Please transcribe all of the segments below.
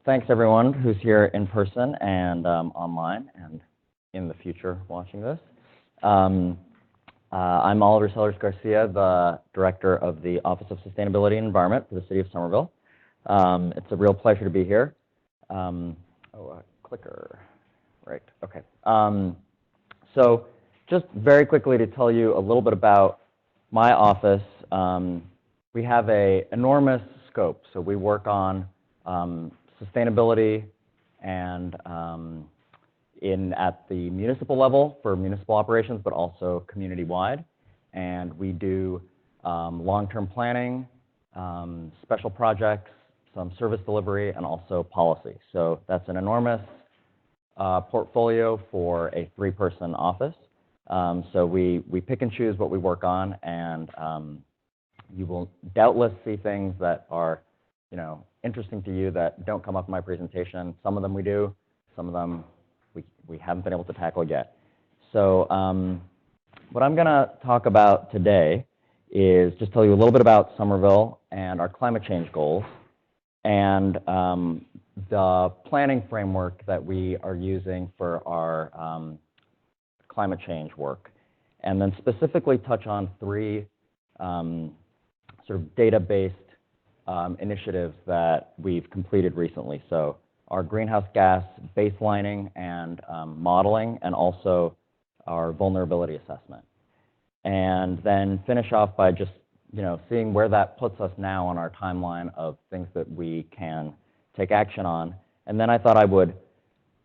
Thanks everyone who's here in person and online and in the future watching this. I'm Oliver Sellers-Garcia, the Director of the Office of Sustainability and Environment for the City of Somerville. It's a real pleasure to be here. Clicker. Right, okay. So just very quickly to tell you a little bit about my office, we have an enormous scope. So we work on sustainability and at the municipal level for municipal operations, but also community-wide. And we do long-term planning, special projects, some service delivery, and also policy. So that's an enormous portfolio for a three-person office. So we pick and choose what we work on, and you will doubtless see things that are, interesting to you that don't come up in my presentation. Some of them we do, some of them we haven't been able to tackle yet. So what I'm going to talk about today is just tell you a little bit about Somerville and our climate change goals and the planning framework that we are using for our climate change work, and then specifically touch on three sort of data-based initiatives that we've completed recently. So our greenhouse gas baselining and modeling, and also our vulnerability assessment. And then finish off by just seeing where that puts us now on our timeline of things that we can take action on. And then I thought I would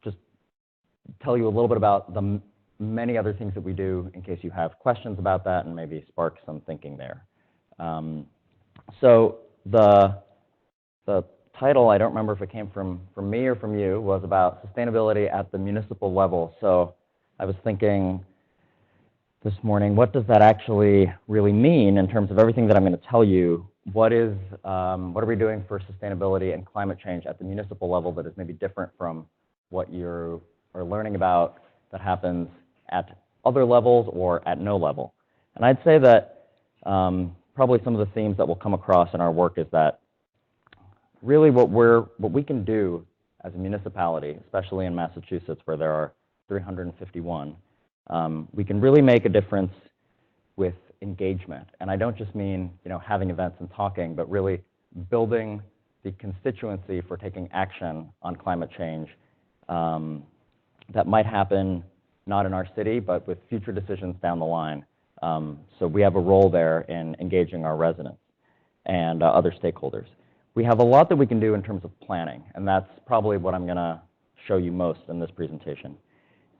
just tell you a little bit about the many other things that we do in case you have questions about that and maybe spark some thinking there. So the title, I don't remember if it came from me or from you, was about sustainability at the municipal level. So I was thinking this morning, what does that actually really mean in terms of everything that I'm going to tell you? What are we doing for sustainability and climate change at the municipal level that is maybe different from what you are learning about that happens at other levels or at no level? And I'd say that probably some of the themes that will come across in our work is that really what we can do as a municipality, especially in Massachusetts where there are 351, we can really make a difference with engagement. And I don't just mean having events and talking, but really building the constituency for taking action on climate change that might happen not in our city, but with future decisions down the line. So we have a role there in engaging our residents and other stakeholders. We have a lot that we can do in terms of planning, and that's probably what I'm going to show you most in this presentation.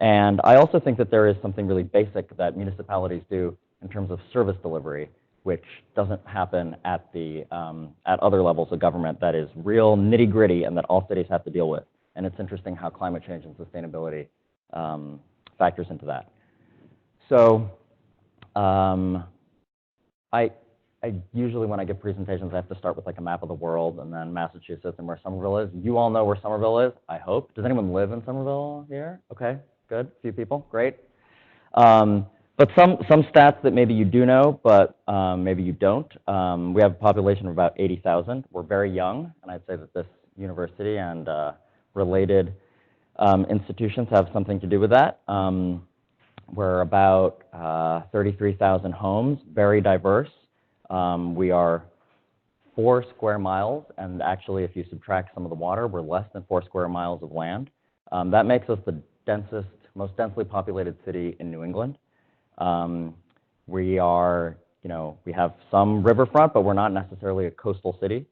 And I also think that there is something really basic that municipalities do in terms of service delivery, which doesn't happen at other levels of government, that is real nitty-gritty and that all cities have to deal with. And it's interesting how climate change and sustainability factors into that. So I usually, when I give presentations, I have to start with like a map of the world and then Massachusetts and where Somerville is. You all know where Somerville is, I hope. Does anyone live in Somerville here? Okay, good, a few people, great. But some stats that maybe you do know, but maybe you don't. We have a population of about 80,000. We're very young, and I'd say that this university and related institutions have something to do with that. We're about 33,000 homes, very diverse. We are 4 square miles, and actually if you subtract some of the water, we're less than 4 square miles of land. That makes us the densest, most densely populated city in New England. We are, we have some riverfront, but we're not necessarily a coastal city.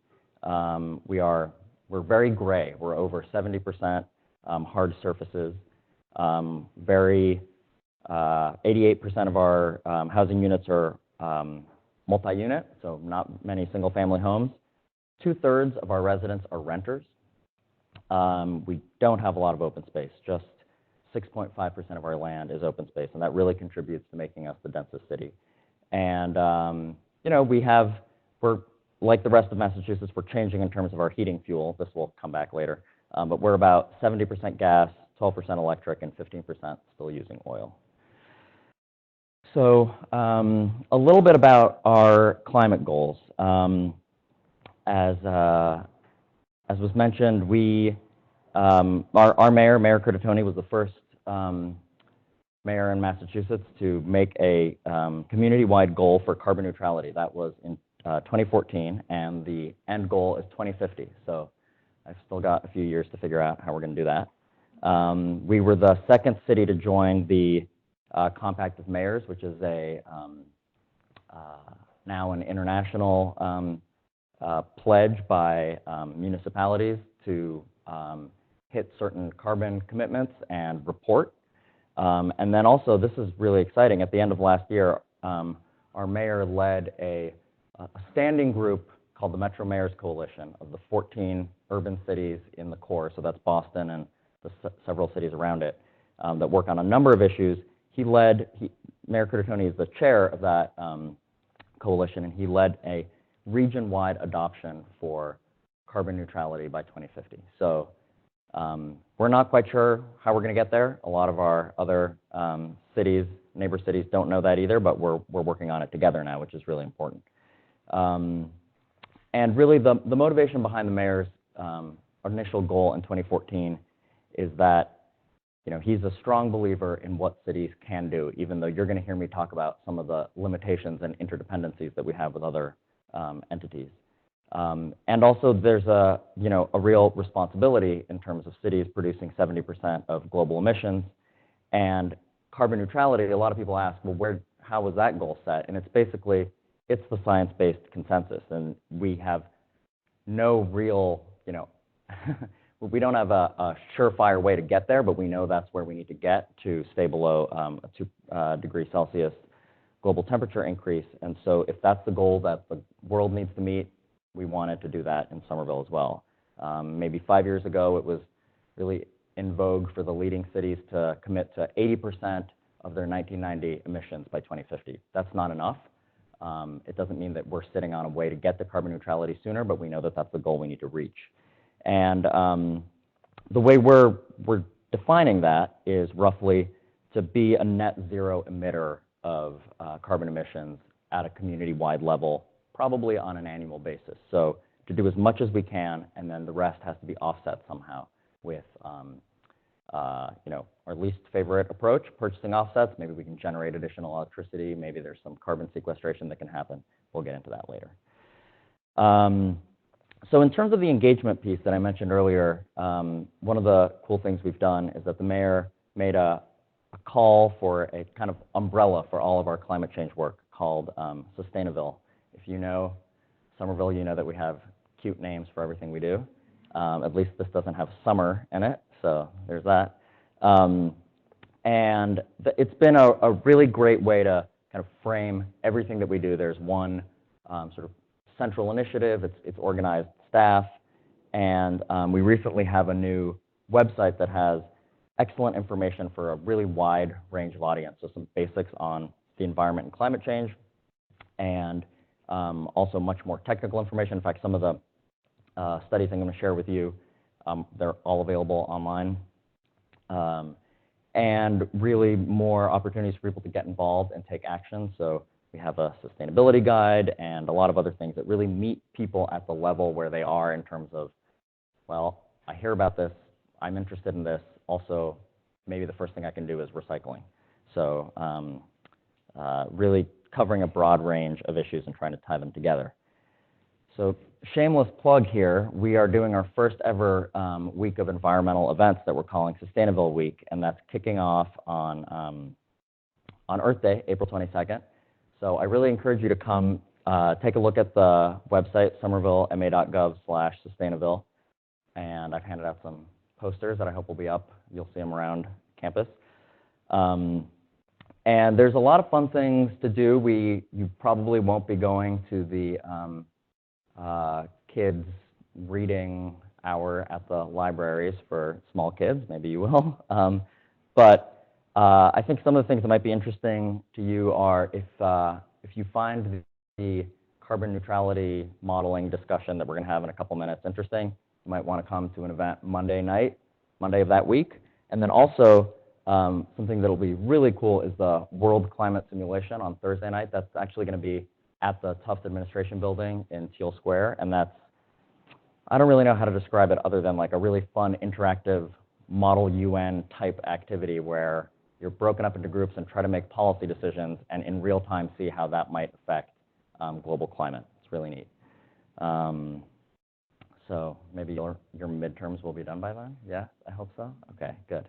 We're very gray. We're over 70% hard surfaces. 88% of our housing units are multi-unit, so not many single-family homes. 2/3 of our residents are renters. We don't have a lot of open space. Just 6.5% of our land is open space, and that really contributes to making us the densest city. And we're like the rest of Massachusetts. We're changing in terms of our heating fuel. This will come back later, but we're about 70% gas, 12% electric, and 15% still using oil. So a little bit about our climate goals. As as was mentioned, our mayor, Mayor Curtatone, was the first mayor in Massachusetts to make a community-wide goal for carbon neutrality. That was in 2014, and the end goal is 2050. So I've still got a few years to figure out how we're going to do that. We were the second city to join the Compact of Mayors, which is now an international pledge by municipalities to hit certain carbon commitments and report. And then also, this is really exciting, at the end of last year, our mayor led a standing group called the Metro Mayors Coalition of the 14 urban cities in the core, so that's Boston and several cities around it, that work on a number of issues. Mayor Curtatone is the chair of that coalition, and he led a region-wide adoption for carbon neutrality by 2050. So we're not quite sure how we're going to get there. A lot of our other cities, neighbor cities, don't know that either, but we're working on it together now, which is really important. And really, the motivation behind the mayor's initial goal in 2014 is that he's a strong believer in what cities can do, even though you're going to hear me talk about some of the limitations and interdependencies that we have with other entities. And also, there's a real responsibility in terms of cities producing 70% of global emissions. And carbon neutrality, a lot of people ask, well, how was that goal set? And it's basically, it's the science-based consensus. And we have no real, we don't have a surefire way to get there, but we know that's where we need to get to stay below a 2 degree Celsius global temperature increase. And so if that's the goal that the world needs to meet, we wanted to do that in Somerville as well. Maybe 5 years ago, it was really in vogue for the leading cities to commit to 80% of their 1990 emissions by 2050. That's not enough. It doesn't mean that we're sitting on a way to get to carbon neutrality sooner, but we know that that's the goal we need to reach. And the way we're defining that is roughly to be a net zero emitter of carbon emissions at a community-wide level, probably on an annual basis. So to do as much as we can, and then the rest has to be offset somehow with, our least favorite approach, purchasing offsets. Maybe we can generate additional electricity. Maybe there's some carbon sequestration that can happen. We'll get into that later. So in terms of the engagement piece that I mentioned earlier, one of the cool things we've done is that the mayor made a call for a kind of umbrella for all of our climate change work called Sustainaville. If you know Somerville, you know that we have cute names for everything we do. At least this doesn't have summer in it, so there's that. And it's been a really great way to kind of frame everything that we do. There's one sort of central initiative, it's organized staff, and we recently have a new website that has excellent information for a really wide range of audience. So some basics on the environment and climate change, and also much more technical information. In fact, some of the studies I'm going to share with you, they're all available online. And really more opportunities for people to get involved and take action. So we have a sustainability guide and a lot of other things that really meet people at the level where they are in terms of, well, I hear about this, I'm interested in this, also maybe the first thing I can do is recycling. So really covering a broad range of issues and trying to tie them together. So shameless plug here, we are doing our first ever week of environmental events that we're calling Sustainaville Week, and that's kicking off on Earth Day, April 22nd. So I really encourage you to come take a look at the website, somervillema.gov/Sustainaville, and I've handed out some posters that I hope will be up. You'll see them around campus. And there's a lot of fun things to do. You probably won't be going to the kids reading hour at the libraries for small kids. Maybe you will. But I think some of the things that might be interesting to you are if you find the carbon neutrality modeling discussion that we're going to have in a couple minutes interesting, you might want to come to an event Monday of that week. And then also something that will be really cool is the World Climate Simulation on Thursday night. That's actually going to be at the Tufts Administration Building in Teal Square, and that's, I don't really know how to describe it other than like a really fun, interactive Model UN type activity where you're broken up into groups and try to make policy decisions and in real time see how that might affect global climate. It's really neat. So maybe your midterms will be done by then? Yeah, I hope so. Okay, good.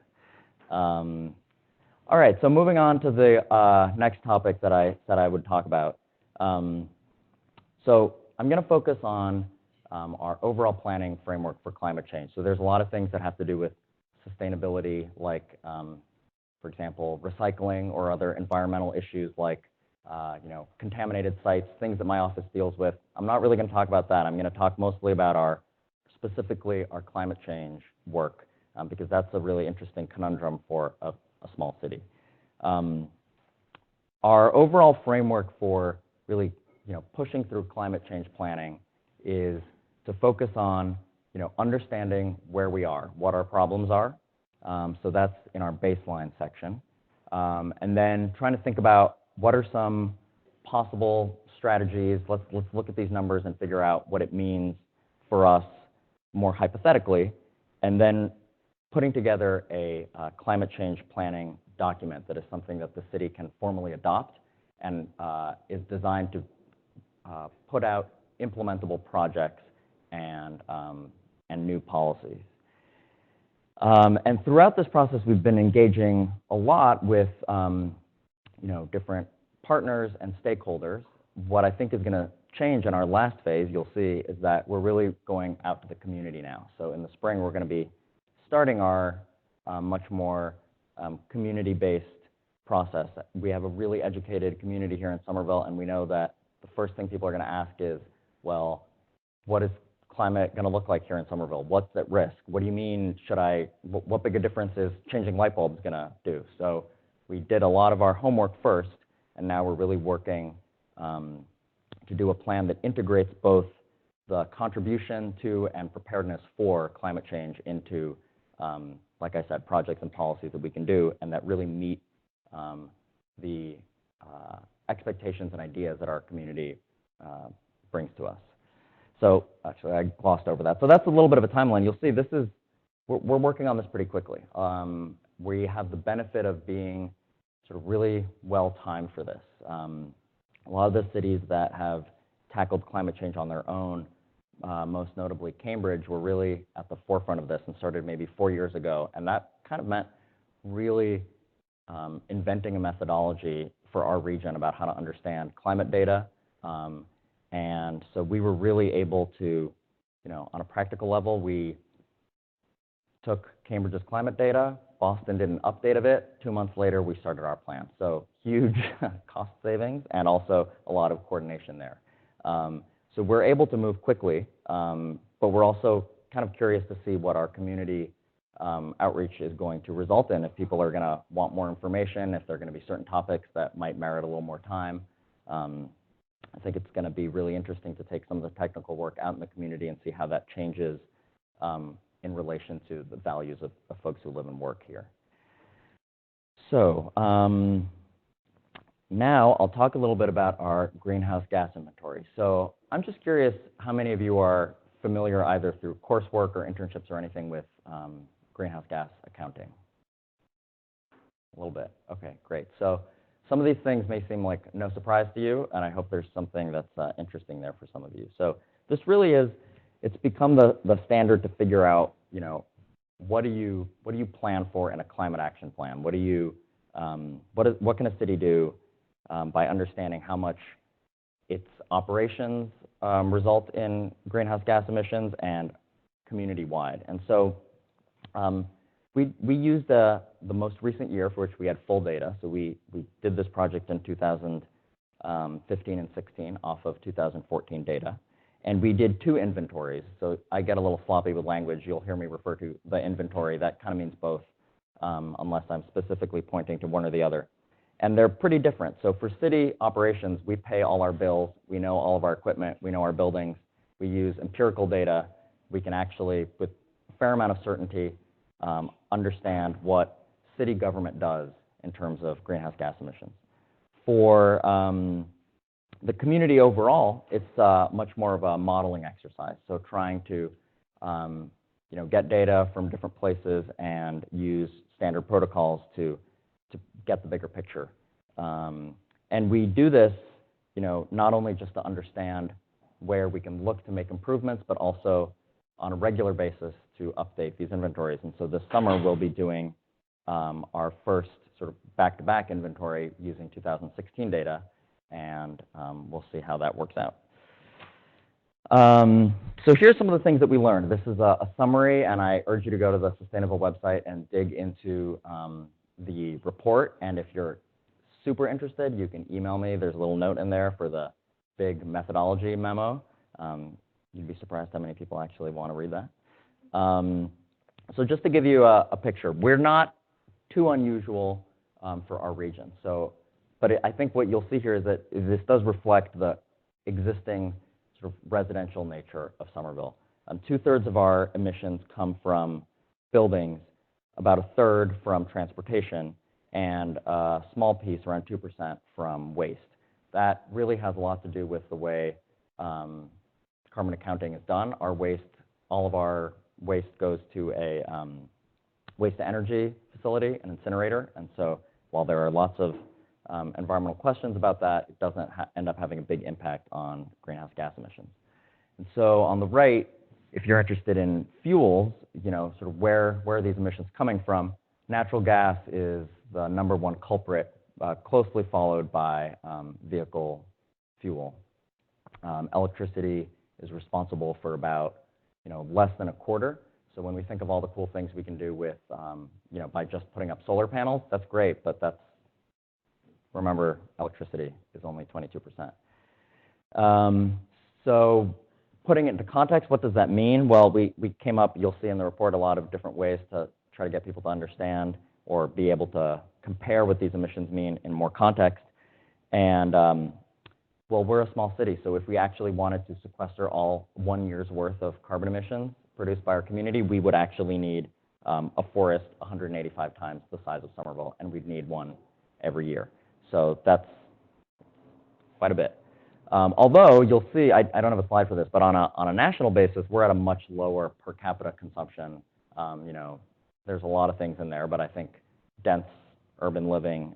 All right, so moving on to the next topic that I said I would talk about. So I'm going to focus on our overall planning framework for climate change. So there's a lot of things that have to do with sustainability, like, for example, recycling or other environmental issues like contaminated sites, things that my office deals with. I'm not really going to talk about that. I'm going to talk mostly about specifically our climate change work, because that's a really interesting conundrum for a small city. Our overall framework for really pushing through climate change planning is to focus on understanding where we are, what our problems are. So that's in our baseline section. And then trying to think about what are some possible strategies. Let's look at these numbers and figure out what it means for us more hypothetically, and then putting together a climate change planning document that is something that the city can formally adopt and is designed to put out implementable projects and new policies. And throughout this process, we've been engaging a lot with different partners and stakeholders. What I think is going to change in our last phase, you'll see, is that we're really going out to the community now. So in the spring, we're going to be starting our much more community-based process. We have a really educated community here in Somerville, and we know that the first thing people are going to ask is, well, what is climate going to look like here in Somerville? What's at risk? What do you mean what big a difference is changing light bulbs going to do? So we did a lot of our homework first, and now we're really working to do a plan that integrates both the contribution to and preparedness for climate change into, like I said, projects and policies that we can do and that really meet the expectations and ideas that our community brings to us. So actually, I glossed over that. So that's a little bit of a timeline. You'll see we're working on this pretty quickly. We have the benefit of being sort of really well-timed for this. A lot of the cities that have tackled climate change on their own, most notably Cambridge, were really at the forefront of this and started maybe 4 years ago. And that kind of meant really inventing a methodology for our region about how to understand climate data. And so we were really able to, on a practical level, we took Cambridge's climate data, Boston did an update of it. 2 months later, we started our plan. So huge cost savings and also a lot of coordination there. So we're able to move quickly, but we're also kind of curious to see what our community outreach is going to result in, if people are going to want more information, if there are going to be certain topics that might merit a little more time. I think it's going to be really interesting to take some of the technical work out in the community and see how that changes in relation to the values of folks who live and work here. So now I'll talk a little bit about our greenhouse gas inventory. So I'm just curious how many of you are familiar either through coursework or internships or anything with greenhouse gas accounting? A little bit. Okay, great. So some of these things may seem like no surprise to you, and I hope there's something that's interesting there for some of you. So this really is, it's become the standard to figure out, what do you plan for in a climate action plan? What can a city do by understanding how much its operations result in greenhouse gas emissions and community-wide? And so we used the most recent year for which we had full data. So we did this project in 2015 and 16 off of 2014 data. And we did 2 inventories. So I get a little sloppy with language. You'll hear me refer to the inventory. That kind of means both, unless I'm specifically pointing to one or the other. And they're pretty different. So for city operations, we pay all our bills. We know all of our equipment. We know our buildings. We use empirical data. We can actually, with a fair amount of certainty, understand what city government does in terms of greenhouse gas emissions. For the community overall, it's much more of a modeling exercise. So trying to get data from different places and use standard protocols to get the bigger picture. And we do this, not only just to understand where we can look to make improvements, but also on a regular basis to update these inventories. And so this summer we'll be doing our first sort of back-to-back inventory using 2016 data, and we'll see how that works out. So here's some of the things that we learned. This is a summary, and I urge you to go to the Sustainable website and dig into the report. And if you're super interested, you can email me. There's a little note in there for the big methodology memo. You'd be surprised how many people actually want to read that. So just to give you a picture, we're not too unusual for our region. But I think what you'll see here is that this does reflect the existing sort of residential nature of Somerville. 2/3 of our emissions come from buildings, about 1/3 from transportation, and a small piece, around 2%, from waste. That really has a lot to do with the way carbon accounting is done. All of our waste goes to a waste-to-energy facility, an incinerator, and so while there are lots of environmental questions about that, it doesn't end up having a big impact on greenhouse gas emissions. And so on the right, if you're interested in fuels, sort of where are these emissions coming from, natural gas is the #1 culprit, closely followed by vehicle fuel. Electricity is responsible for about less than 1/4. So when we think of all the cool things we can do with by just putting up solar panels, that's great, but remember, electricity is only 22%. So putting it into context, what does that mean? Well, we came up, you'll see in the report, a lot of different ways to try to get people to understand or be able to compare what these emissions mean in more context. And well, we're a small city, so if we actually wanted to sequester all 1 year's worth of carbon emissions produced by our community, we would actually need a forest 185 times the size of Somerville, and we'd need one every year. So that's quite a bit. Although you'll see, I don't have a slide for this, but on a national basis, we're at a much lower per capita consumption. There's a lot of things in there, but I think dense urban living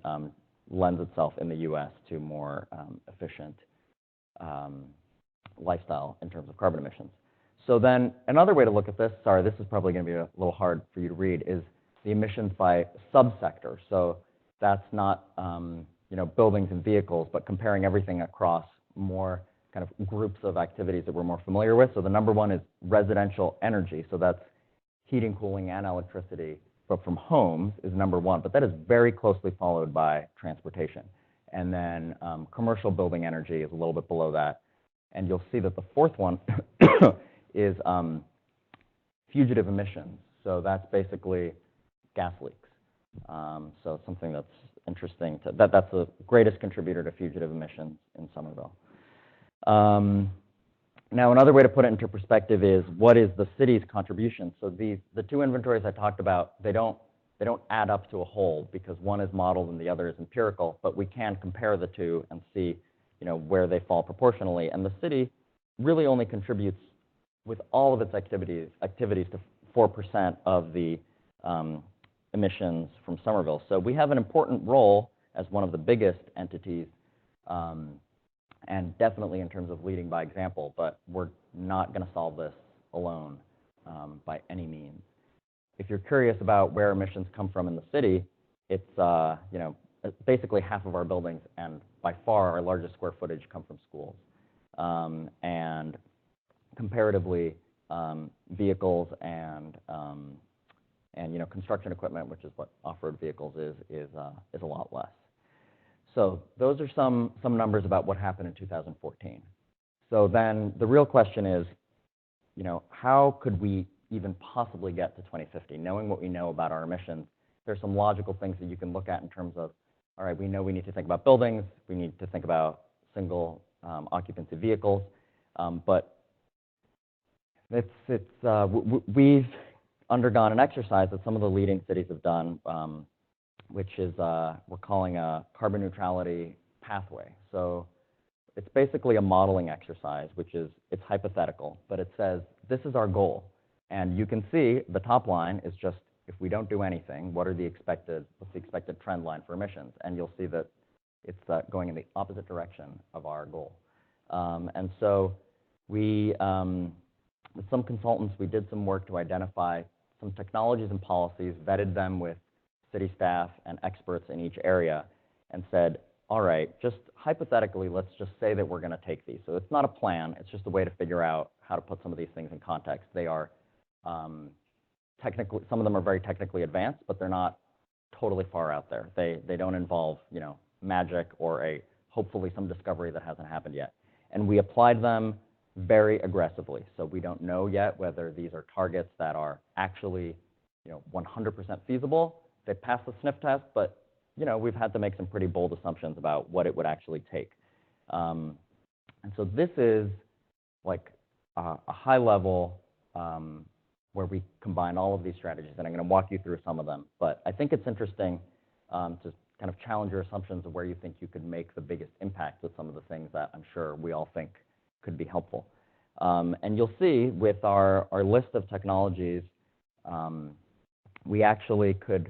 lends itself in the U.S. to more efficient lifestyle in terms of carbon emissions. So then another way to look at this, sorry, this is probably going to be a little hard for you to read, is the emissions by subsector. So that's not buildings and vehicles, but comparing everything across more kind of groups of activities that we're more familiar with. So the #1 is residential energy. So that's heating, cooling, and electricity, but from homes is #1. But that is very closely followed by transportation. And then commercial building energy is a little bit below that. And you'll see that the 4th one is fugitive emissions. So that's basically gas leaks. So something that's interesting. That's the greatest contributor to fugitive emissions in Somerville. Now, another way to put it into perspective is, what is the city's contribution? So the 2 inventories I talked about, they don't add up to a whole, because one is modeled and the other is empirical, but we can compare the 2 and see where they fall proportionally. And the city really only contributes, with all of its activities to 4% of the emissions from Somerville. So we have an important role as one of the biggest entities, and definitely in terms of leading by example, but we're not going to solve this alone by any means. If you're curious about where emissions come from in the city, it's basically half of our buildings, and by far our largest square footage, come from schools. And comparatively, vehicles and construction equipment, which is what off-road vehicles is a lot less. So those are some numbers about what happened in 2014. So then the real question is, how could we even possibly get to 2050? Knowing what we know about our emissions, there's some logical things that you can look at in terms of, all right, we know we need to think about buildings, we need to think about single occupancy vehicles, but we've undergone an exercise that some of the leading cities have done, which is we're calling a carbon neutrality pathway. So it's basically a modeling exercise, it's hypothetical, but it says, this is our goal. And you can see the top line is just, if we don't do anything, what's the expected trend line for emissions? And you'll see that it's going in the opposite direction of our goal. And so we, with some consultants, we did some work to identify some technologies and policies, vetted them with city staff and experts in each area, and said, all right, just hypothetically, let's just say that we're going to take these. So it's not a plan, it's just a way to figure out how to put some of these things in context. They are technically, some of them are very technically advanced, but they're not totally far out there. They don't involve, you know, magic or hopefully some discovery that hasn't happened yet. And we applied them very aggressively. So we don't know yet whether these are targets that are actually, you know, 100% feasible. They pass the sniff test, but, you know, we've had to make some pretty bold assumptions about what it would actually take. And so this is like a high level where we combine all of these strategies, and I'm going to walk you through some of them. But I think it's interesting to kind of challenge your assumptions of where you think you could make the biggest impact with some of the things that I'm sure we all think could be helpful. And you'll see with our list of technologies, we actually could,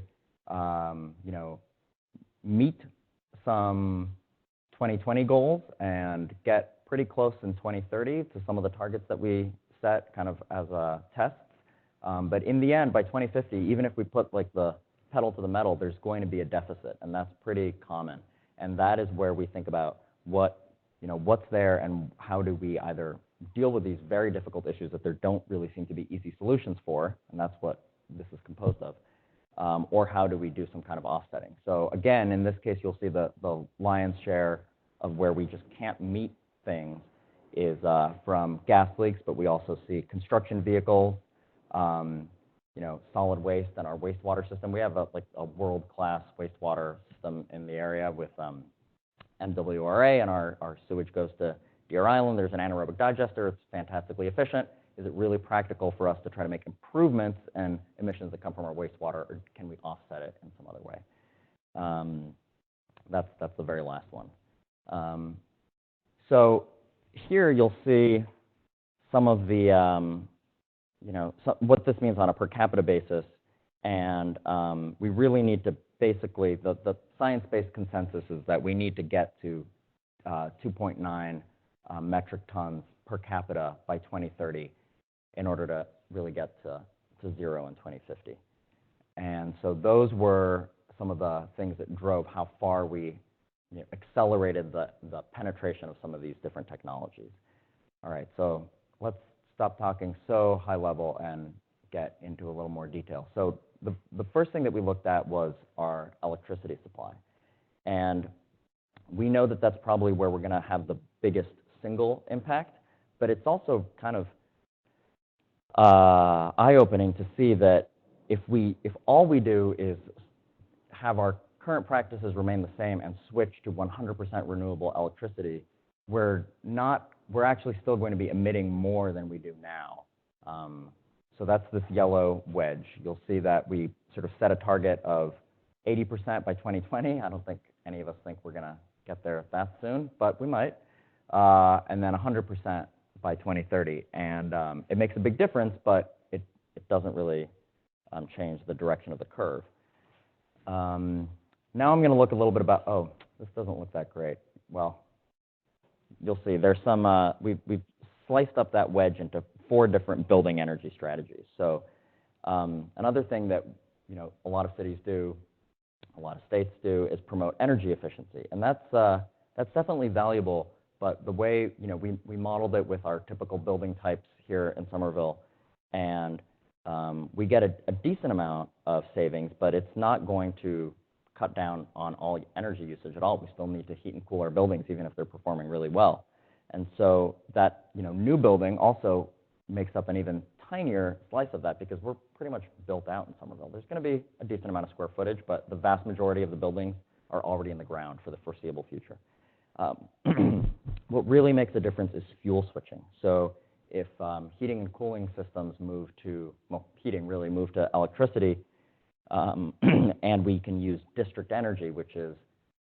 you know, meet some 2020 goals and get pretty close in 2030 to some of the targets that we set kind of as a test. But in the end, by 2050, even if we put like the pedal to the metal, there's going to be a deficit, and that's pretty common. And that is where we think about what, you know, what's there and how do we either deal with these very difficult issues that there don't really seem to be easy solutions for, and that's what this is composed of, or how do we do some kind of offsetting. So again, in this case, you'll see the lion's share of where we just can't meet things is from gas leaks, but we also see construction vehicles, you know, solid waste, and our wastewater system. We have a world-class wastewater system in the area with NWRA, and our sewage goes to Deer Island. There's an anaerobic digester. It's fantastically efficient. Is it really practical for us to try to make improvements in emissions that come from our wastewater, or can we offset it in some other way? That's the very last one. So here you'll see some of the, you know, what this means on a per capita basis, and we really need to basically, the science-based consensus is that we need to get to 2.9 metric tons per capita by 2030 in order to really get to zero in 2050. And so those were some of the things that drove how far we, you know, accelerated the penetration of some of these different technologies. All right, so let's stop talking so high level and get into a little more detail. So the first thing that we looked at was our electricity supply. And we know that that's probably where we're going to have the biggest single impact, but it's also kind of eye-opening to see that if all we do is have our current practices remain the same and switch to 100% renewable electricity, we're actually still going to be emitting more than we do now. So that's this yellow wedge. You'll see that we sort of set a target of 80% by 2020. I don't think any of us think we're going to get there that soon, but we might. And then 100% by 2030. And it makes a big difference, but it doesn't really change the direction of the curve. Now I'm going to look a little bit about, oh, this doesn't look that great. Well, you'll see there's some, we've sliced up that wedge into 4 different building energy strategies. So another thing that, you know, a lot of cities do, a lot of states do, is promote energy efficiency. And that's definitely valuable, but the way, you know, we modeled it with our typical building types here in Somerville, and we get a decent amount of savings, but it's not going to cut down on all energy usage at all. We still need to heat and cool our buildings, even if they're performing really well. And so that, you know, new building also makes up an even tinier slice of that, because we're pretty much built out in Somerville. There's going to be a decent amount of square footage, but the vast majority of the buildings are already in the ground for the foreseeable future. What really makes a difference is fuel switching. So if heating and cooling systems move to, well, heating really move to electricity, and we can use district energy, which is,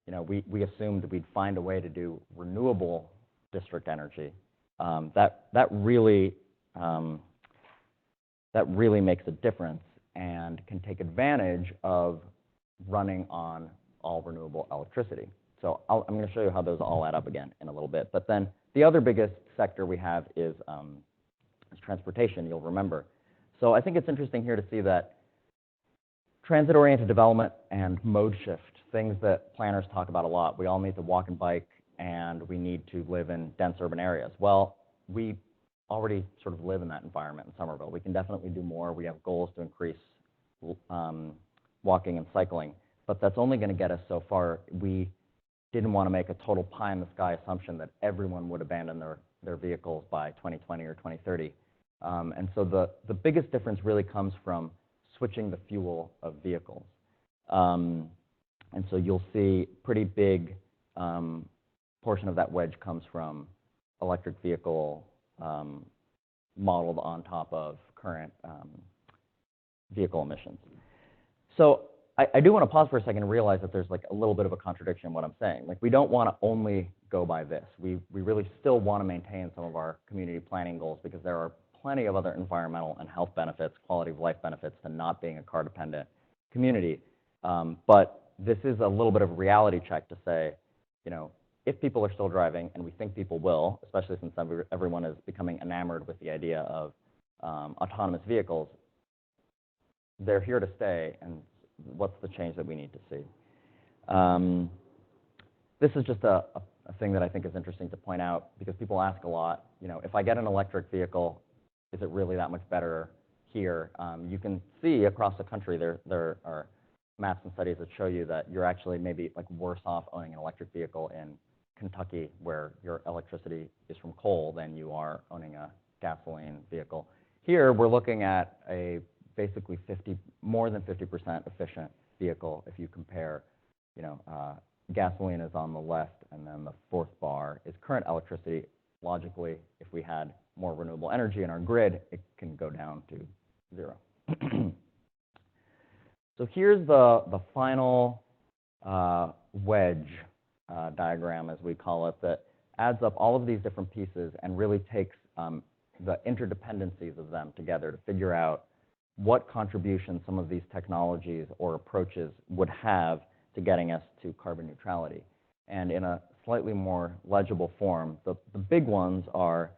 you know, we assumed we'd find a way to do renewable district energy. That really that really makes a difference and can take advantage of running on all renewable electricity. So I'm going to show you how those all add up again in a little bit. But then the other biggest sector we have is transportation, you'll remember. So I think it's interesting here to see that transit-oriented development and mode shift, things that planners talk about a lot. We all need to walk and bike, and we need to live in dense urban areas. Well, we already sort of live in that environment in Somerville. We can definitely do more. We have goals to increase walking and cycling, but that's only going to get us so far. We didn't want to make a total pie-in-the-sky assumption that everyone would abandon their vehicles by 2020 or 2030. And so the biggest difference really comes from switching the fuel of vehicles. And so you'll see pretty big portion of that wedge comes from electric vehicle modeled on top of current vehicle emissions. So I do want to pause for a second and realize that there's like a little bit of a contradiction in what I'm saying. Like, we don't want to only go by this. We really still want to maintain some of our community planning goals, because there are plenty of other environmental and health benefits, quality of life benefits to not being a car-dependent community. But this is a little bit of a reality check to say, you know, if people are still driving, and we think people will, especially since everyone is becoming enamored with the idea of autonomous vehicles, they're here to stay, and what's the change that we need to see? This is just a thing that I think is interesting to point out, because people ask a lot, you know, if I get an electric vehicle, is it really that much better here? You can see across the country there are maps and studies that show you that you're actually maybe like worse off owning an electric vehicle in Kentucky, where your electricity is from coal, than you are owning a gasoline vehicle. Here we're looking at a basically more than 50% efficient vehicle. If you compare, you know, gasoline is on the left, and then the fourth bar is current electricity. Logically, if we had more renewable energy in our grid, it can go down to 0. So here's the final wedge diagram, as we call it, that adds up all of these different pieces and really takes the interdependencies of them together to figure out what contribution some of these technologies or approaches would have to getting us to carbon neutrality. And in a slightly more legible form, the big ones are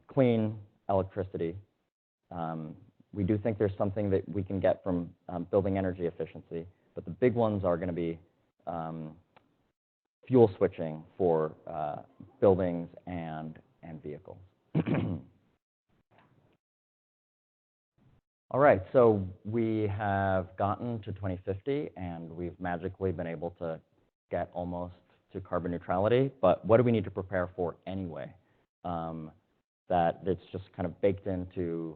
clean electricity. We do think there's something that we can get from building energy efficiency, but the big ones are going to be fuel switching for buildings and vehicles. All right, so we have gotten to 2050, and we've magically been able to get almost to carbon neutrality, but what do we need to prepare for anyway? That it's just kind of baked into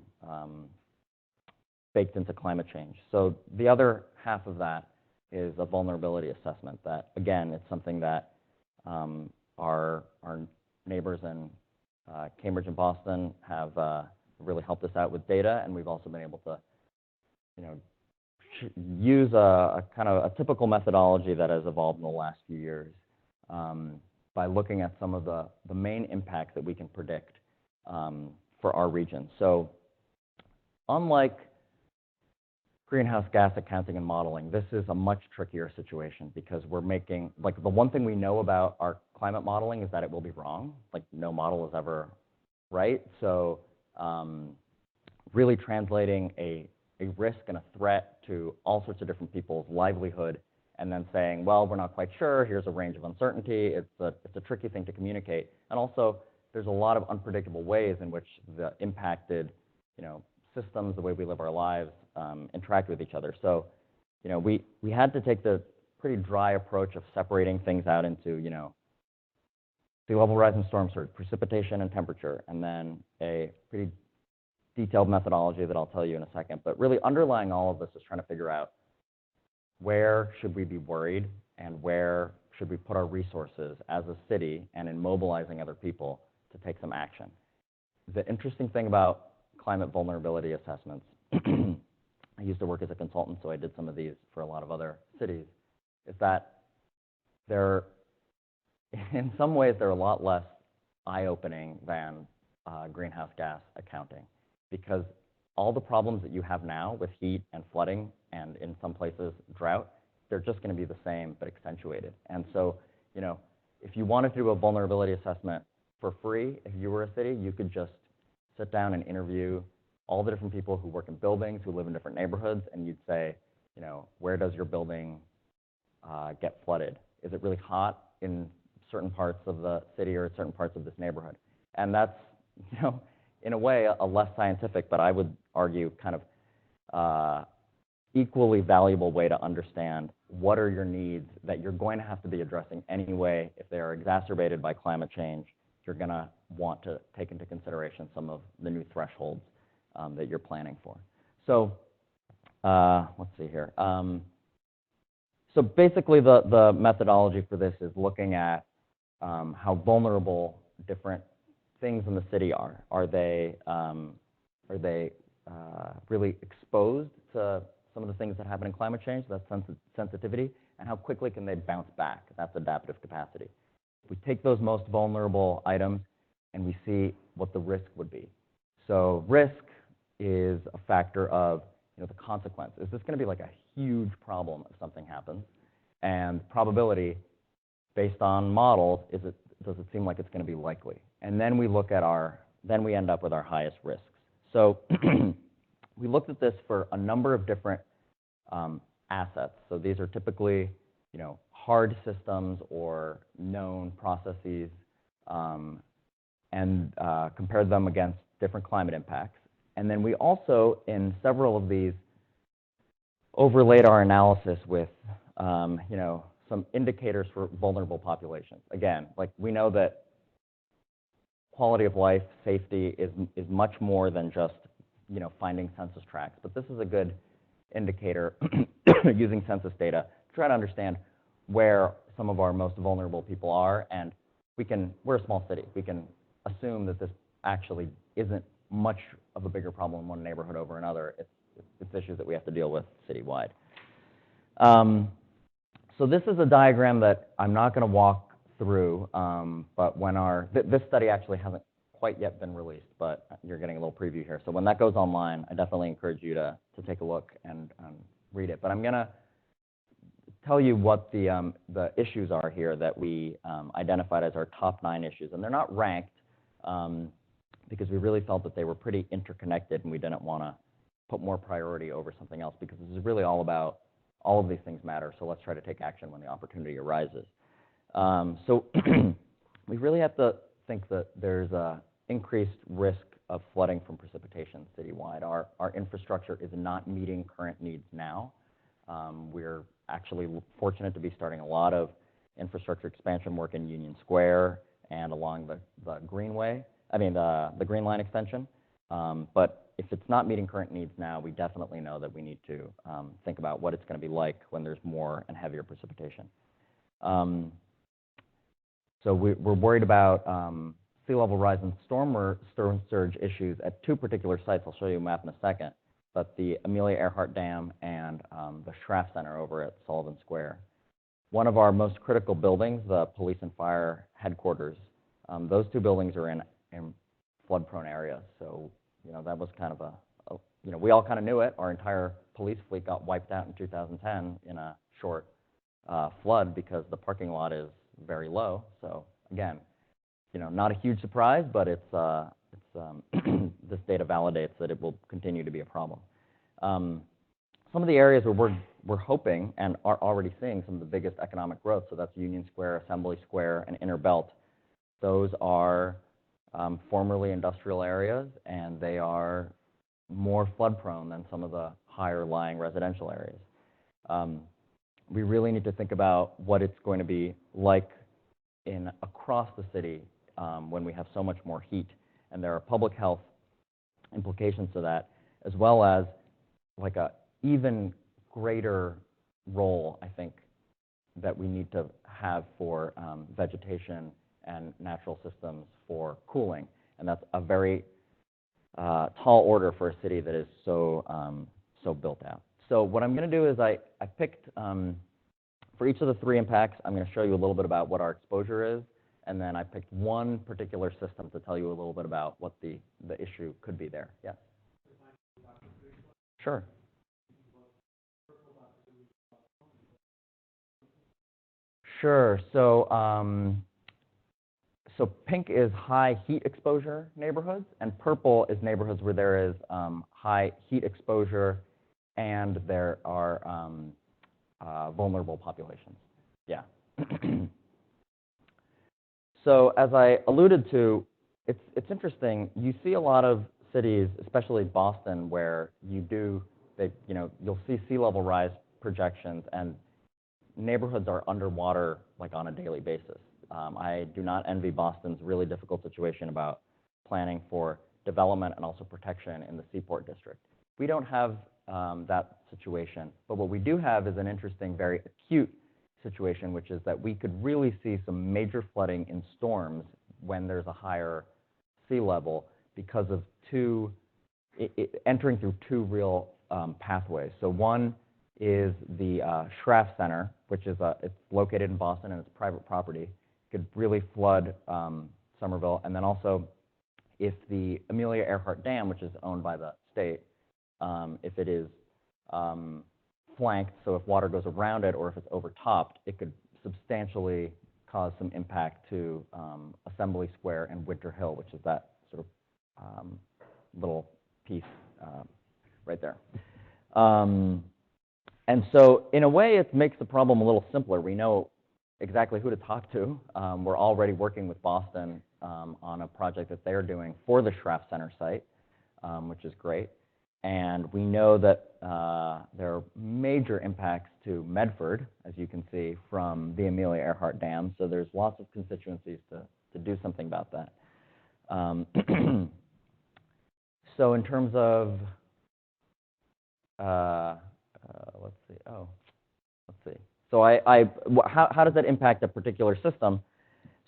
climate change. So the other half of that is a vulnerability assessment. That, again, it's something that our neighbors in Cambridge and Boston have really helped us out with data, and we've also been able to, you know, use a kind of a typical methodology that has evolved in the last few years by looking at some of the main impacts that we can predict for our region. So unlike greenhouse gas accounting and modeling, this is a much trickier situation, because we're making, like, the one thing we know about our climate modeling is that it will be wrong. Like, no model is ever right. So really translating a risk and a threat to all sorts of different people's livelihood, and then saying, well, we're not quite sure, here's a range of uncertainty. It's a tricky thing to communicate. And also, there's a lot of unpredictable ways in which the impacted, you know, systems, the way we live our lives, interact with each other. So, you know, we had to take the pretty dry approach of separating things out into, you know, sea level rise and storm surge, precipitation and temperature, and then a pretty detailed methodology that I'll tell you in a second. But really underlying all of this is trying to figure out where should we be worried and where should we put our resources as a city and in mobilizing other people to take some action. The interesting thing about climate vulnerability assessments, I used to work as a consultant, so I did some of these for a lot of other cities, is that they're, in some ways, they're a lot less eye-opening than greenhouse gas accounting, because all the problems that you have now with heat and flooding and in some places drought, they're just going to be the same but accentuated. And so, you know, if you wanted to do a vulnerability assessment for free, if you were a city, you could just sit down and interview all the different people who work in buildings, who live in different neighborhoods, and you'd say, you know, where does your building get flooded? Is it really hot in certain parts of the city or certain parts of this neighborhood? And that's, you know, in a way, a less scientific, but I would argue kind of equally valuable way to understand what are your needs that you're going to have to be addressing anyway. If they are exacerbated by climate change, you're going to want to take into consideration some of the new thresholds that you're planning for. So let's see here. So basically, the methodology for this is looking at how vulnerable different things in the city are. Are they really exposed to some of the things that happen in climate change? That's sensitivity. And how quickly can they bounce back? That's adaptive capacity. If we take those most vulnerable items and we see what the risk would be. So risk is a factor of, you know, the consequence. Is this going to be like a huge problem if something happens? And probability, based on models, does it seem like it's going to be likely? And then we look at then we end up with our highest risks. So we looked at this for a number of different assets. So these are typically, you know, hard systems or known processes, and compared them against different climate impacts. And then we also, in several of these, overlaid our analysis with, you know, some indicators for vulnerable populations. Again, like we know that quality of life, safety is much more than just, you know, finding census tracts. But this is a good indicator using census data to try to understand where some of our most vulnerable people are. And we're a small city. We can assume that this actually isn't much of a bigger problem in one neighborhood over another. It's issues that we have to deal with citywide. So this is a diagram that I'm not going to walk through, but when this study actually hasn't quite yet been released, but you're getting a little preview here. So when that goes online, I definitely encourage you to take a look and read it. But I'm going to tell you what the issues are here that we identified as our top 9 issues. And they're not ranked because we really felt that they were pretty interconnected and we didn't want to put more priority over something else, because this is really all about all of these things matter, so let's try to take action when the opportunity arises. So we really have to think that there's a increased risk of flooding from precipitation citywide. Our infrastructure is not meeting current needs now. We're actually fortunate to be starting a lot of infrastructure expansion work in Union Square and along the Greenway, the Green Line extension. But if it's not meeting current needs now, we definitely know that we need to think about what it's going to be like when there's more and heavier precipitation. So we're worried about sea level rise and storm surge issues at 2 particular sites. I'll show you a map in a second. But the Amelia Earhart Dam and the Schraff Center over at Sullivan Square. One of our most critical buildings, the police and fire headquarters, those 2 buildings are in flood-prone areas. So, you know, that was kind of you know, we all kind of knew it. Our entire police fleet got wiped out in 2010 in a short flood because the parking lot is very low. So again, you know, not a huge surprise, but this data validates that it will continue to be a problem. Some of the areas where we're hoping and are already seeing some of the biggest economic growth, so that's Union Square, Assembly Square, and Inner Belt. Those are formerly industrial areas, and they are more flood prone than some of the higher lying residential areas. We really need to think about what it's going to be like across the city when we have so much more heat, and there are public health implications to that, as well as like a even greater role, I think, that we need to have for vegetation and natural systems for cooling. And that's a very tall order for a city that is so built out. So what I'm going to do is I picked, for each of the 3 impacts, I'm going to show you a little bit about what our exposure is, and then I picked one particular system to tell you a little bit about what the issue could be there. Yes? Sure. Sure. So pink is high heat exposure neighborhoods, and purple is neighborhoods where there is high heat exposure and there are vulnerable populations. Yeah. So as I alluded to, it's interesting. You see a lot of cities, especially Boston, where you'll see sea level rise projections, and neighborhoods are underwater like on a daily basis. I do not envy Boston's really difficult situation about planning for development and also protection in the Seaport District. We don't have that situation, but what we do have is an interesting, very acute situation, which is that we could really see some major flooding in storms when there's a higher sea level because of entering through two real pathways. So one is the Schraff Center, which is it's located in Boston and it's private property. Could really flood Somerville, and then also if the Amelia Earhart Dam, which is owned by the state, if it is flanked, so if water goes around it or if it's overtopped, it could substantially cause some impact to Assembly Square and Winter Hill, which is that sort of little piece right there. And so in a way, it makes the problem a little simpler. We know exactly who to talk to. We're already working with Boston on a project that they're doing for the Schraff Center site, which is great. And we know that there are major impacts to Medford, as you can see, from the Amelia Earhart Dam. So there's lots of constituencies to do something about that. So in terms of, let's see. So how does that impact a particular system?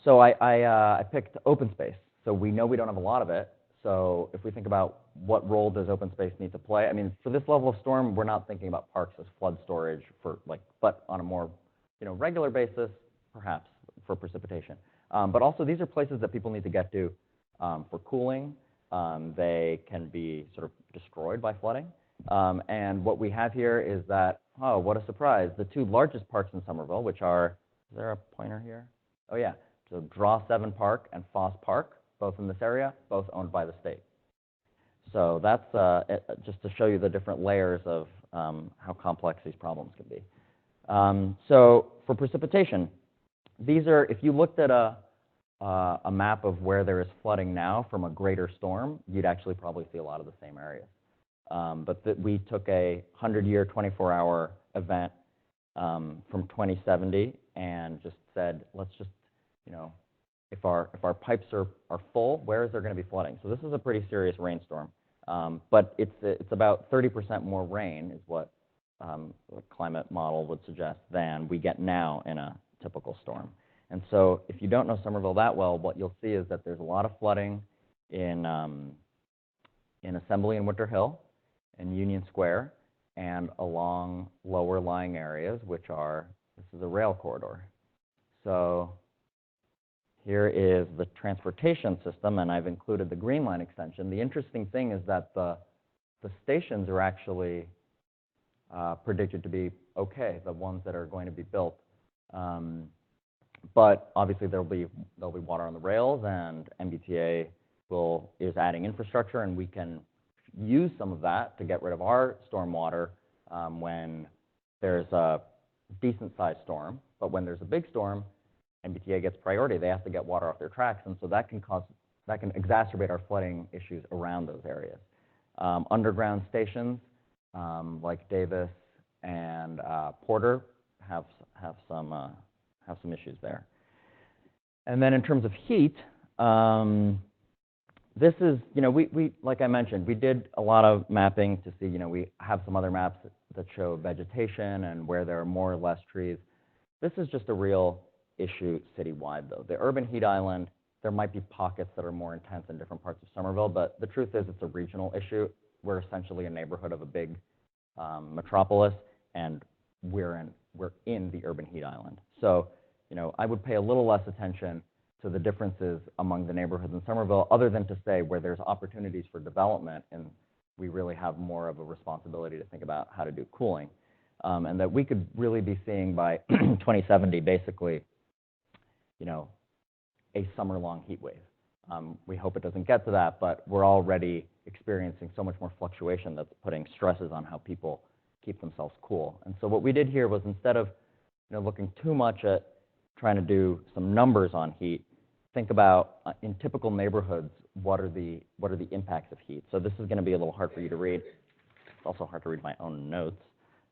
So I picked open space. So we know we don't have a lot of it. So if we think about what role does open space need to play, I mean, for this level of storm, we're not thinking about parks as flood storage but on a more regular basis, perhaps for precipitation. But also these are places that people need to get to for cooling. They can be sort of destroyed by flooding. And what we have here is that, oh, what a surprise, the two largest parks in Somerville, which are, is there a pointer here? Oh, yeah. So Draw 7 Park and Foss Park, both in this area, both owned by the state. So that's just to show you the different layers of how complex these problems can be. So for precipitation, these are, if you looked at a map of where there is flooding now from a greater storm, you'd actually probably see a lot of the same areas. But we took a 100-year, 24-hour event from 2070 and just said, let's just, if our pipes are full, where is there going to be flooding? So this is a pretty serious rainstorm. But it's about 30% more rain is what the climate model would suggest than we get now in a typical storm. And so if you don't know Somerville that well, what you'll see is that there's a lot of flooding in Assembly and Winter Hill, and Union Square, and along lower lying areas, which are, this is a rail corridor. So here is the transportation system, and I've included the Green Line extension. The interesting thing is that the stations are actually predicted to be okay, the ones that are going to be built. But obviously there'll be water on the rails, and MBTA is adding infrastructure, and we can use some of that to get rid of our stormwater when there's a decent-sized storm. But when there's a big storm, MBTA gets priority. They have to get water off their tracks, and so that can exacerbate our flooding issues around those areas. Underground stations like Davis and Porter have some issues there. And then in terms of heat, this is, we like I mentioned, we did a lot of mapping to see, we have some other maps that show vegetation and where there are more or less trees. This is just a real issue citywide, though. The urban heat island, there might be pockets that are more intense in different parts of Somerville, but the truth is it's a regional issue. We're essentially a neighborhood of a big metropolis, and we're in the urban heat island. So, I would pay a little less attention to the differences among the neighborhoods in Somerville, other than to say where there's opportunities for development in we really have more of a responsibility to think about how to do cooling. And that we could really be seeing by 2070, basically, you know, a summer-long heat wave. We hope it doesn't get to that, but we're already experiencing so much more fluctuation that's putting stresses on how people keep themselves cool. And so what we did here was, instead of looking too much at trying to do some numbers on heat, think about in typical neighborhoods, what are the impacts of heat. So this is going to be a little hard for you to read. It's also hard to read my own notes.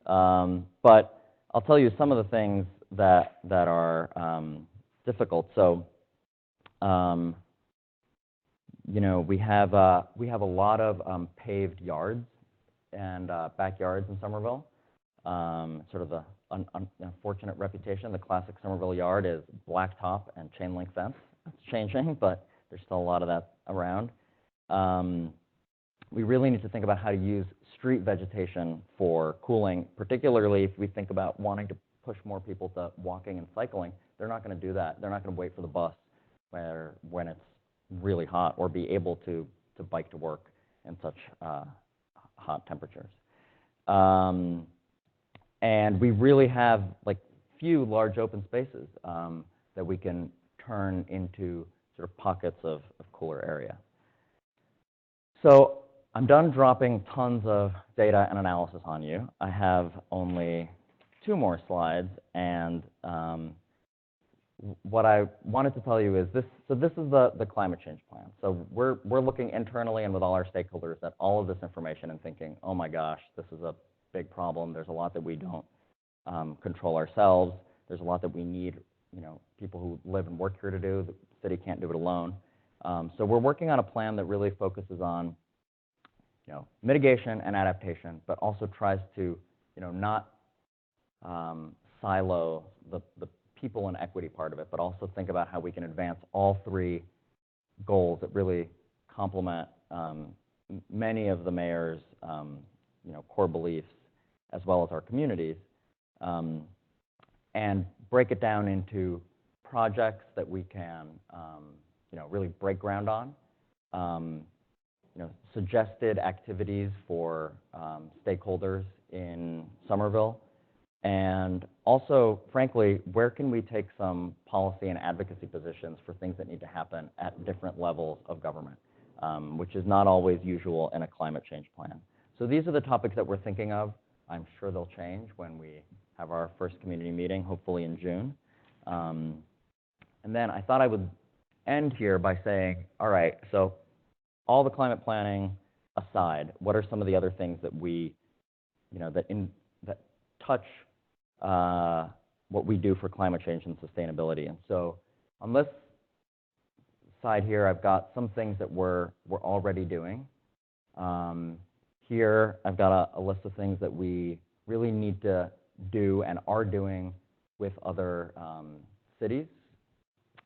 But I'll tell you some of the things that are difficult. So, we have a lot of paved yards and backyards in Somerville. Sort of the unfortunate reputation. The classic Somerville yard is blacktop and chain link fence. It's changing, but there's still a lot of that around. We really need to think about how to use street vegetation for cooling, particularly if we think about wanting to push more people to walking and cycling. They're not going to do that. They're not going to wait for the bus when it's really hot, or be able to bike to work in such hot temperatures. And we really have few large open spaces that we can turn into sort of pockets of cooler area. So I'm done dropping tons of data and analysis on you. I have only 2 more slides, and what I wanted to tell you is this. So this is the climate change plan. So we're looking internally and with all our stakeholders at all of this information and thinking, oh my gosh, this is a big problem. There's a lot that we don't control ourselves. There's a lot that we need, people who live and work here to do. The city can't do it alone. So we're working on a plan that really focuses on, mitigation and adaptation, but also tries to, not silo the people and equity part of it, but also think about how we can advance all 3 goals that really complement many of the mayor's, core beliefs, as well as our communities, and break it down into projects that we can, really break ground on, suggested activities for stakeholders in Somerville, and also, frankly, where can we take some policy and advocacy positions for things that need to happen at different levels of government, which is not always usual in a climate change plan. So these are the topics that we're thinking of. I'm sure they'll change when we have our first community meeting, hopefully in June. And then I thought I would end here by saying, all right, so all the climate planning aside, what are some of the other things that we, that touch what we do for climate change and sustainability? And so on this side here, I've got some things that we're already doing. Here, I've got a list of things that we really need to do and are doing with other cities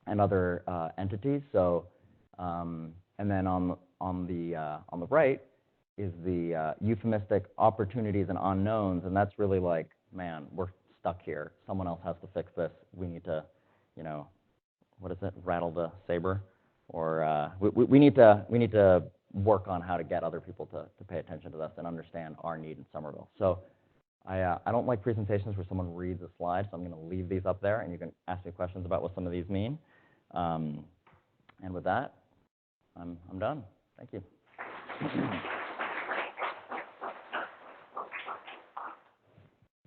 and other entities. So, and then on the right is the euphemistic opportunities and unknowns, and that's really like, man, we're stuck here. Someone else has to fix this. We need to, what is it? Rattle the saber, or we need to work on how to get other people to pay attention to this and understand our need in Somerville. So I don't like presentations where someone reads a slide, so I'm going to leave these up there, and you can ask me questions about what some of these mean. And with that, I'm done. Thank you. Thank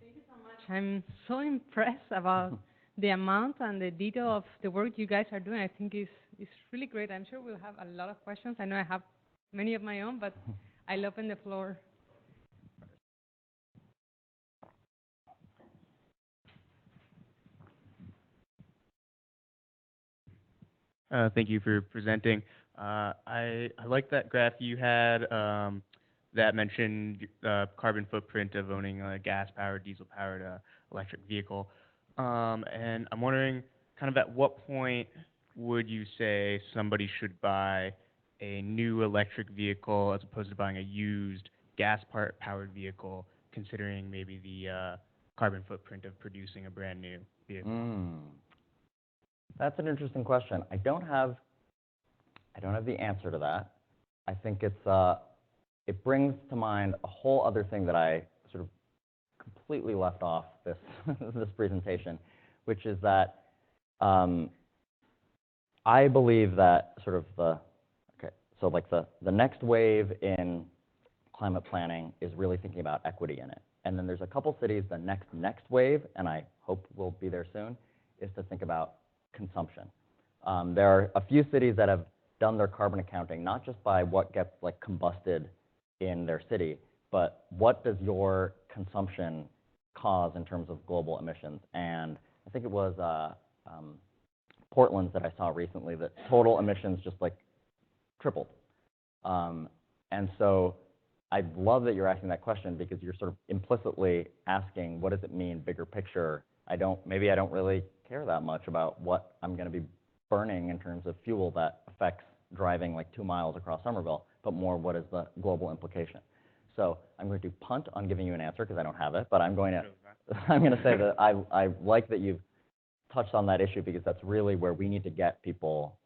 you so much. I'm so impressed about the amount and the detail of the work you guys are doing. I think it's really great. I'm sure we'll have a lot of questions. I know I have many of my own, but I'll open the floor. Thank you for presenting. I like that graph you had that mentioned the carbon footprint of owning a gas-powered, diesel-powered electric vehicle. And I'm wondering, kind of at what point would you say somebody should buy a new electric vehicle as opposed to buying a used gas-powered vehicle, considering maybe the carbon footprint of producing a brand new vehicle? That's an interesting question. I don't have the answer to that. I think it's it brings to mind a whole other thing that I sort of completely left off this, this presentation, which is that I believe that sort of so like the next wave in climate planning is really thinking about equity in it. And then there's a couple cities, the next wave, and I hope we'll be there soon, is to think about consumption. There are a few cities that have done their carbon accounting, not just by what gets like combusted in their city, but what does your consumption cause in terms of global emissions. And I think it was Portland's that I saw recently that total emissions just like tripled. And so I love that you're asking that question because you're sort of implicitly asking, what does it mean, bigger picture? Maybe I don't really care that much about what I'm going to be burning in terms of fuel that affects driving like 2 miles across Somerville, but more what is the global implication. So I'm going to punt on giving you an answer because I don't have it, but I'm going to say that I like that you've touched on that issue because that's really where we need to get people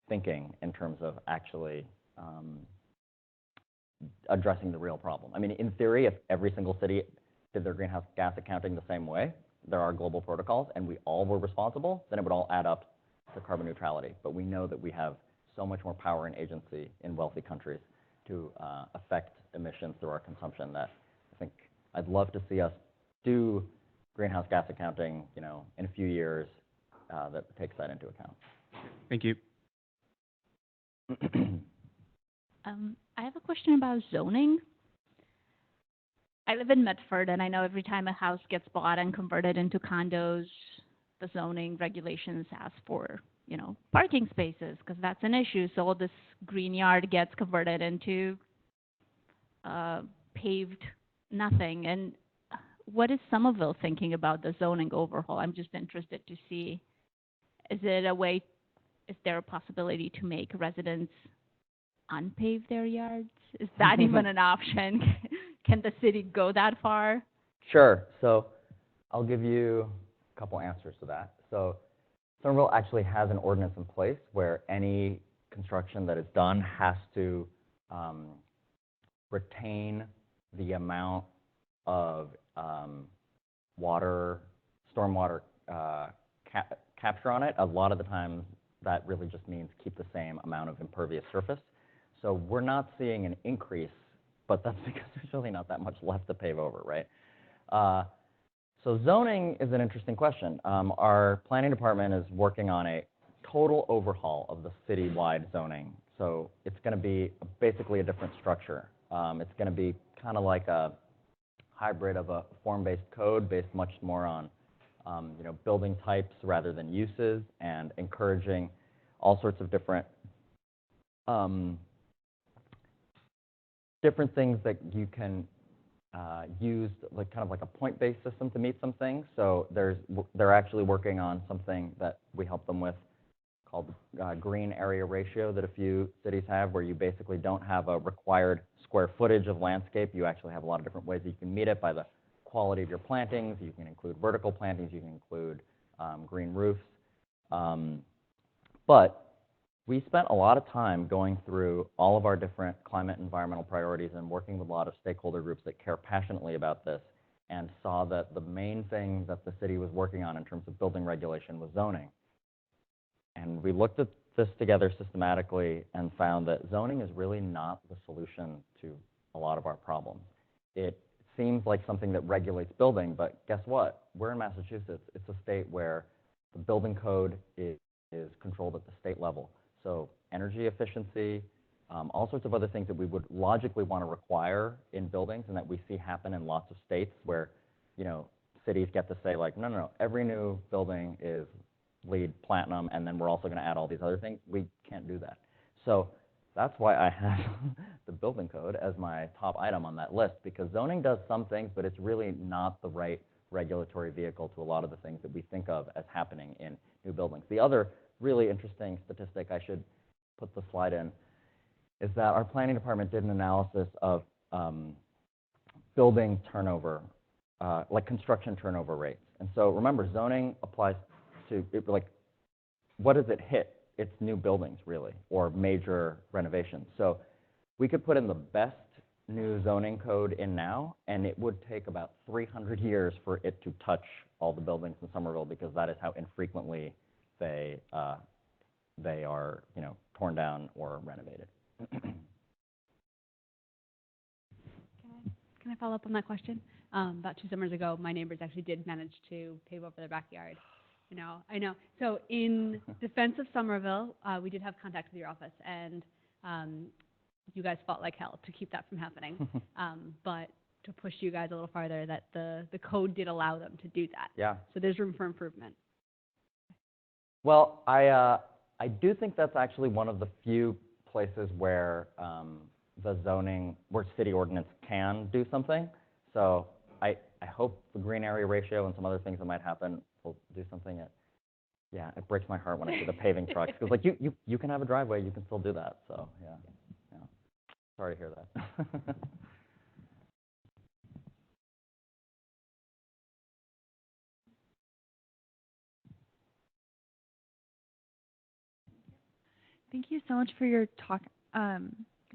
thinking in terms of actually addressing the real problem. I mean, in theory, if every single city did their greenhouse gas accounting the same way, there are global protocols, and we all were responsible, then it would all add up to carbon neutrality. But we know that we have so much more power and agency in wealthy countries to affect emissions through our consumption that I think I'd love to see us do greenhouse gas accounting, in a few years that takes that into account. Thank you. I have a question about zoning. I live in Medford, and I know every time a house gets bought and converted into condos, the zoning regulations ask for, parking spaces, because that's an issue. So all this green yard gets converted into paved nothing. And what is Somerville thinking about the zoning overhaul? I'm just interested to see, is there a possibility to make residents unpave their yards? Is that even an option? Can the city go that far? Sure. So I'll give you a couple answers to that. So Somerville actually has an ordinance in place where any construction that is done has to retain the amount of stormwater capture on it. A lot of the times that really just means keep the same amount of impervious surface. So we're not seeing an increase, but that's because there's really not that much left to pave over, right? So zoning is an interesting question. Our planning department is working on a total overhaul of the citywide zoning. So it's going to be basically a different structure. It's going to be kind of like a hybrid of a form-based code based much more on building types rather than uses, and encouraging all sorts of different things that you can use, like kind of like a point-based system to meet some things. So they're actually working on something that we help them with called green area ratio that a few cities have, where you basically don't have a required square footage of landscape. You actually have a lot of different ways that you can meet it by the quality of your plantings. You can include vertical plantings. You can include green roofs. But we spent a lot of time going through all of our different climate and environmental priorities and working with a lot of stakeholder groups that care passionately about this, and saw that the main thing that the city was working on in terms of building regulation was zoning. And we looked at this together systematically and found that zoning is really not the solution to a lot of our problems. It seems like something that regulates building, but guess what? We're in Massachusetts. It's a state where the building code is controlled at the state level. So energy efficiency, all sorts of other things that we would logically want to require in buildings, and that we see happen in lots of states where, cities get to say like, no, every new building is LEED Platinum, and then we're also going to add all these other things. We can't do that. So that's why I have the building code as my top item on that list, because zoning does some things, but it's really not the right regulatory vehicle to a lot of the things that we think of as happening in new buildings. The other really interesting statistic, I should put the slide in, is that our planning department did an analysis of building turnover, like construction turnover rates. And so remember, zoning applies to, what does it hit? It's new buildings, really, or major renovations. So we could put in the best new zoning code in now, and it would take about 300 years for it to touch all the buildings in Somerville, because that is how infrequently they are, torn down or renovated. Can I follow up on that question? About 2 summers ago, my neighbors actually did manage to pave over their backyard. I know. So in defense of Somerville, we did have contact with your office, and you guys fought like hell to keep that from happening. But to push you guys a little farther, that the code did allow them to do that. Yeah. So there's room for improvement. Well, I do think that's actually one of the few places where the zoning, where city ordinance can do something. So I hope the green area ratio and some other things that might happen will do something. Yeah, it breaks my heart when I see the paving trucks, because like you can have a driveway, you can still do that. So yeah. Sorry to hear that. Thank you so much for your talk.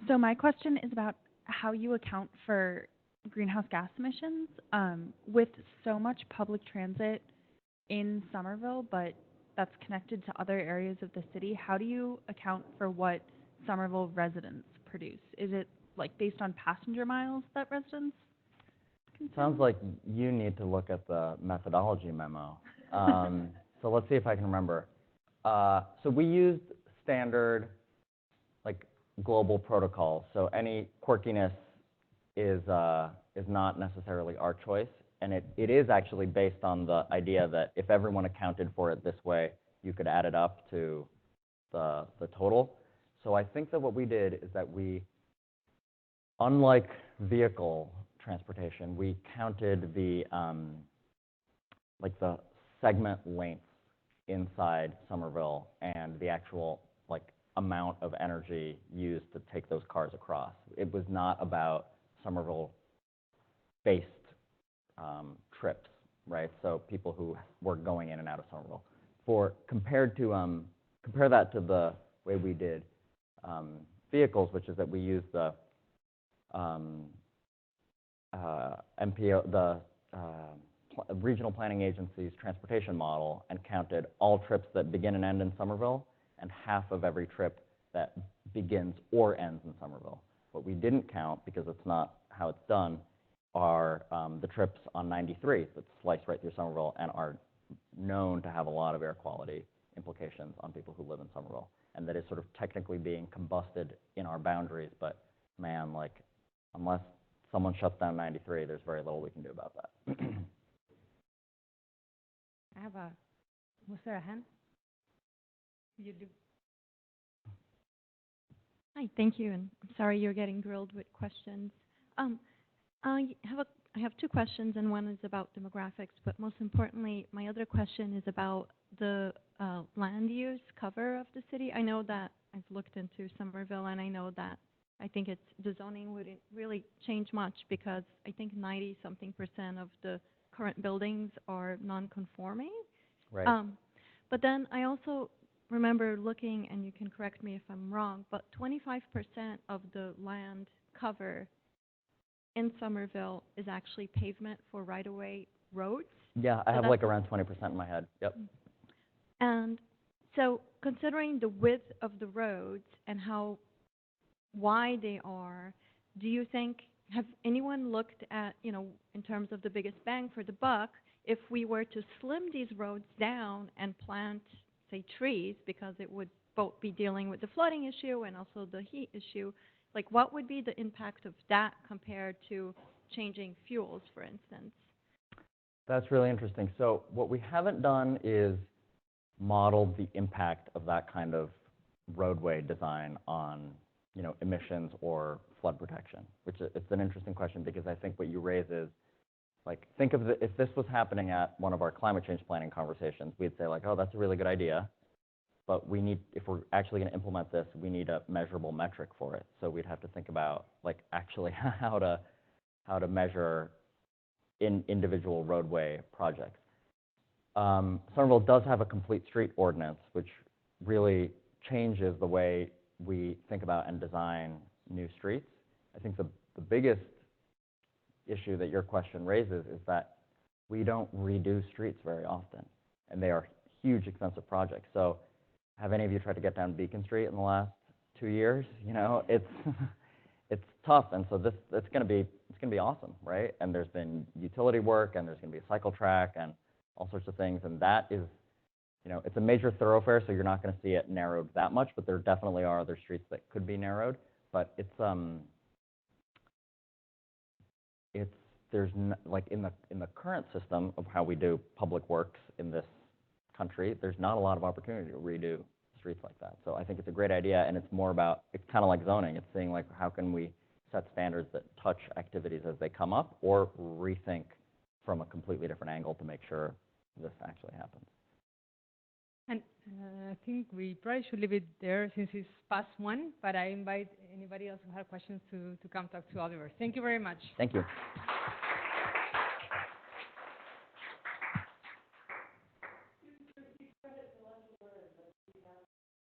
So my question is about how you account for greenhouse gas emissions. With so much public transit in Somerville, but that's connected to other areas of the city, how do you account for what Somerville residents produce? Is it like based on passenger miles that residents consume? Sounds like you need to look at the methodology memo. So let's see if I can remember. So we used standard, like, global protocols. So any quirkiness is not necessarily our choice, and it is actually based on the idea that if everyone accounted for it this way, you could add it up to the total. So I think that what we did is that we, unlike vehicle transportation, we counted the like the segment lengths inside Somerville and the actual amount of energy used to take those cars across. It was not about Somerville-based trips, right? So people who were going in and out of Somerville. Compare that to the way we did vehicles, which is that we used the MPO, the Regional Planning Agency's transportation model, and counted all trips that begin and end in Somerville, and half of every trip that begins or ends in Somerville. What we didn't count, because it's not how it's done, are the trips on 93 that slice right through Somerville and are known to have a lot of air quality implications on people who live in Somerville, and that is sort of technically being combusted in our boundaries, but man, unless someone shuts down 93, there's very little we can do about that. Was there a hand? You do. Hi, thank you, and I'm sorry you're getting grilled with questions. I have 2 questions, and one is about demographics, but most importantly, my other question is about the land use cover of the city. I know that I've looked into Somerville, and I know that I think the zoning wouldn't really change much, because I think 90-something% of the current buildings are non-conforming. Right. But then I also remember looking, and you can correct me if I'm wrong, but 25% of the land cover in Somerville is actually pavement for right-of-way roads. Yeah, I have around 20% in my head. Yep. And so considering the width of the roads and how wide they are, do you think, have anyone looked at, in terms of the biggest bang for the buck, if we were to slim these roads down and plant, say, trees, because it would both be dealing with the flooding issue and also the heat issue, what would be the impact of that compared to changing fuels, for instance? That's really interesting. So what we haven't done is modeled the impact of that kind of roadway design on, emissions or flood protection, which it's an interesting question, because I think what you raise is, think of if this was happening at one of our climate change planning conversations, we'd say oh, that's a really good idea, but if we're actually going to implement this, we need a measurable metric for it. So we'd have to think about actually how to measure in individual roadway projects. Somerville does have a complete street ordinance, which really changes the way we think about and design new streets. I think the biggest issue that your question raises is that we don't redo streets very often, and they are huge, expensive projects. So have any of you tried to get down Beacon Street in the last 2 years? You know, it's it's tough, and so it's going to be awesome, right? And there's been utility work, and there's going to be a cycle track, and all sorts of things, and that is, you know, it's a major thoroughfare, so you're not going to see it narrowed that much, but there definitely are other streets that could be narrowed. But like in the current system of how we do public works in this country, there's not a lot of opportunity to redo streets like that. So I think it's a great idea, and it's more about, it's kind of like zoning. It's saying, like, how can we set standards that touch activities as they come up, or rethink from a completely different angle to make sure this actually happens. And I think we probably should leave it there since it's past 1, but I invite anybody else who has questions to come talk to Oliver. Thank you very much. Thank you.